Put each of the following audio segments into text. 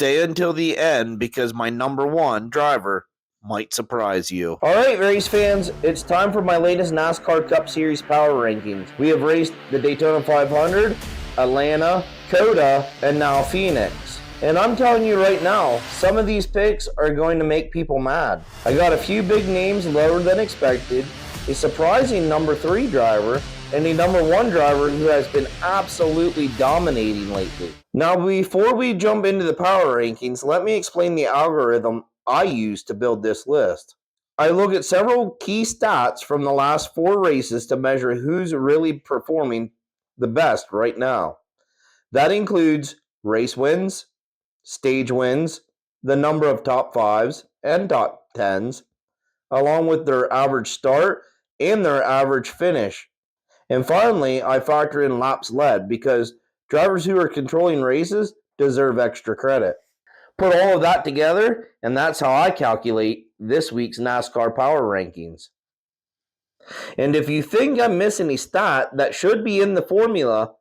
Stay until the end because my number one driver might surprise you. All right, race fans, it's time for my latest NASCAR Cup Series power rankings. We have raced the Daytona 500, Atlanta, COTA, and now Phoenix. And I'm telling you right now, some of these picks are going to make people mad. I got a few big names lower than expected, a surprising number 3 driver, and a number 1 driver who has been absolutely dominating lately. Now, before we jump into the power rankings, let me explain the algorithm I use to build this list. I look at several key stats from the last 4 races to measure who's really performing the best right now. That includes race wins, stage wins, the number of top 5s and top 10s, along with their average start and their average finish. And finally, I factor in laps led because drivers who are controlling races deserve extra credit. Put all of that together, and that's how I calculate this week's NASCAR Power Rankings. And if you think I'm missing a stat that should be in the formula,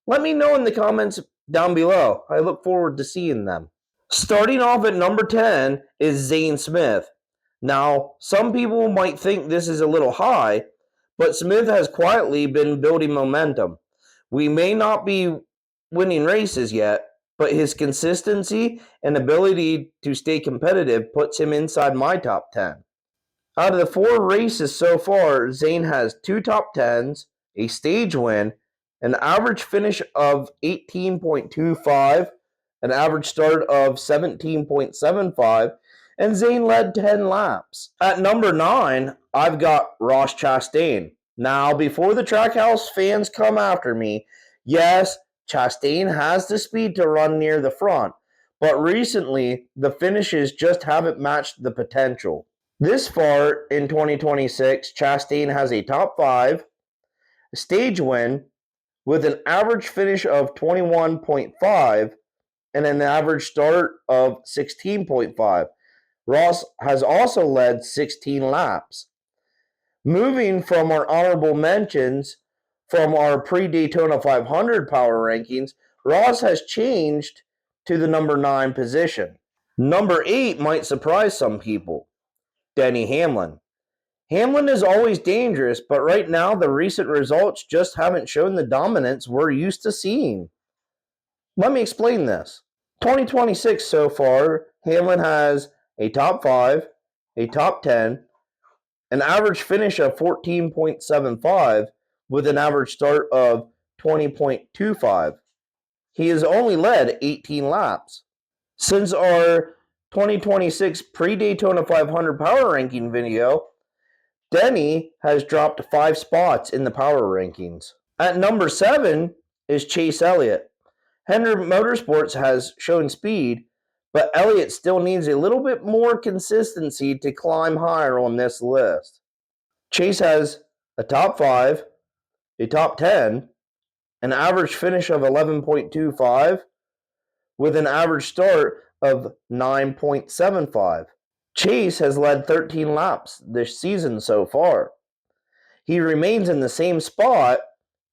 let me know in the comments down below. I look forward to seeing them. Starting off at number 10 is Zane Smith. Now, some people might think this is a little high, but Smith has quietly been building momentum. We may not be winning races yet, but his consistency and ability to stay competitive puts him inside my top 10. Out of the 4 races so far, Zane has 2 top 10s, a stage win, an average finish of 18.25, an average start of 17.75, and Zane led 10 laps. At number 9, I've got Ross Chastain. Now, before the Trackhouse fans come after me, yes, Chastain has the speed to run near the front, but recently the finishes just haven't matched the potential. This far in 2026, Chastain has a top 5, a stage win, with an average finish of 21.5 and an average start of 16.5. Ross has also led 16 laps. Moving from our honorable mentions from our pre-Daytona 500 power rankings, Ross has changed to the number 9 position. Number 8 might surprise some people. Denny Hamlin. Hamlin is always dangerous, but right now the recent results just haven't shown the dominance we're used to seeing. Let me explain this. 2026 so far, Hamlin has a top 5, a top 10, an average finish of 14.75 with an average start of 20.25. He has only led 18 laps. Since our 2026 pre-Daytona 500 power ranking video, Denny has dropped 5 spots in the power rankings. At number 7 is Chase Elliott. Hendrick Motorsports has shown speed, but Elliott still needs a little bit more consistency to climb higher on this list. Chase has a top 5, a top 10, an average finish of 11.25, with an average start of 9.75. Chase has led 13 laps this season so far. He remains in the same spot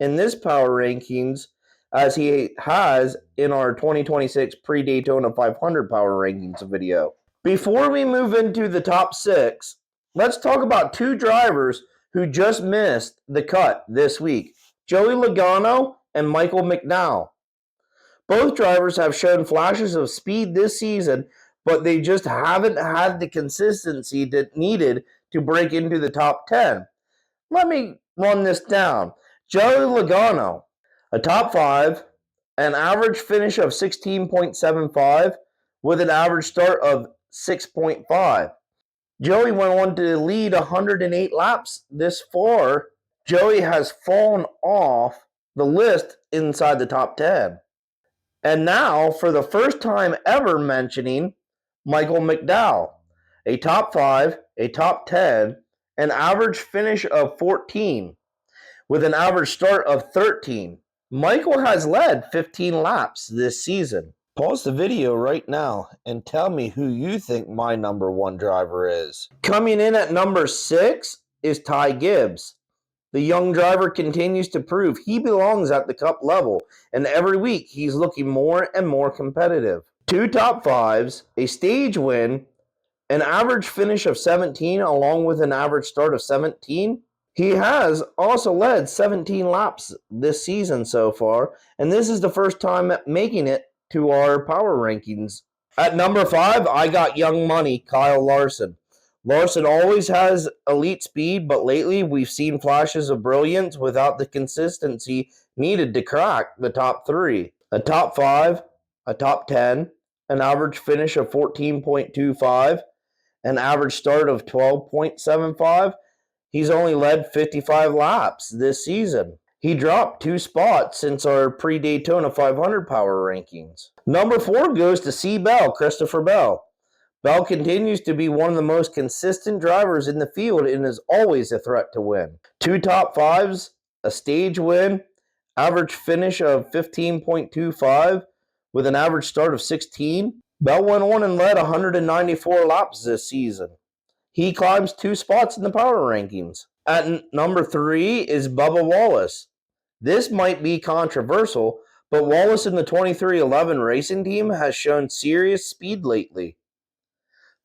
in this power rankings as he has in our 2026 pre-Daytona 500 power rankings video. Before we move into the top 6, let's talk about 2 drivers who just missed the cut this week, Joey Logano and Michael McDowell. Both drivers have shown flashes of speed this season, but they just haven't had the consistency that needed to break into the top 10. Let me run this down. Joey Logano, a top 5, an average finish of 16.75 with an average start of 6.5. Joey went on to lead 108 laps this far. Joey has fallen off the list inside the top 10. And now, for the first time ever mentioning Michael McDowell, a top 5, a top 10, an average finish of 14, with an average start of 13. Michael has led 15 laps this season. Pause the video right now and tell me who you think my number 1 driver is. Coming in at number 6 is Ty Gibbs. The young driver continues to prove he belongs at the Cup level, and every week he's looking more and more competitive. 2 top 5s, a stage win, an average finish of 17 along with an average start of 17. He has also led 17 laps this season so far, and this is the first time making it to our power rankings. At number 5, I got young money, Kyle Larson. Larson always has elite speed, but lately we've seen flashes of brilliance without the consistency needed to crack the top 3. A top 5, a top 10, an average finish of 14.25, an average start of 12.75. He's only led 55 laps this season. He dropped 2 spots since our pre-Daytona 500 power rankings. Number 4 goes to C. Bell, Christopher Bell. Bell continues to be one of the most consistent drivers in the field and is always a threat to win. 2 top 5s, a stage win, average finish of 15.25 with an average start of 16. Bell went on and led 194 laps this season. He climbs 2 spots in the power rankings. At number 3 is Bubba Wallace. This might be controversial, but Wallace in the 2311 racing team has shown serious speed lately.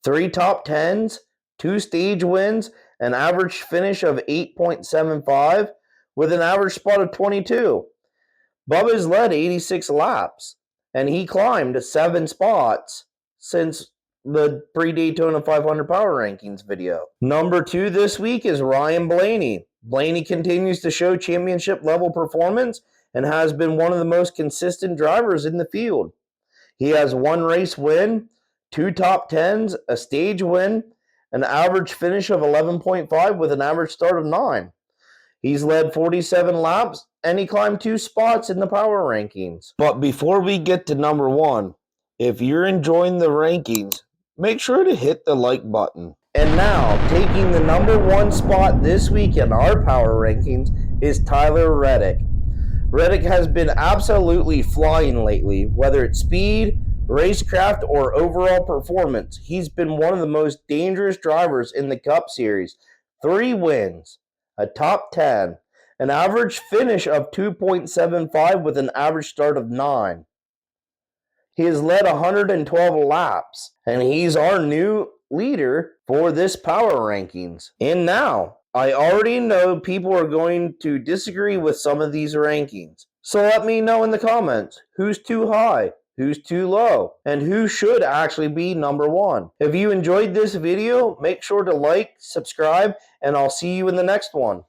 3 top 10s, 2 stage wins, an average finish of 8.75 with an average spot of 22. Bubba's led 86 laps, and he climbed 7 spots since the pre-Daytona 500 Power Rankings video. Number 2 this week is Ryan Blaney. Blaney continues to show championship level performance and has been one of the most consistent drivers in the field. He has 1 race win, 2 top 10s, a stage win, an average finish of 11.5 with an average start of 9. He's led 47 laps and he climbed 2 spots in the power rankings. But before we get to number 1, if you're enjoying the rankings, make sure to hit the like button. And now, taking the number 1 spot this week in our power rankings is Tyler Reddick. Reddick has been absolutely flying lately, whether it's speed, racecraft, or overall performance. He's been one of the most dangerous drivers in the Cup Series. 3 wins, a top 10, an average finish of 2.75 with an average start of 9. He has led 112 laps, and he's our new leader for this power rankings. And now, I already know people are going to disagree with some of these rankings. So let me know in the comments who's too high, who's too low, and who should actually be number 1. If you enjoyed this video, make sure to like, subscribe, and I'll see you in the next one.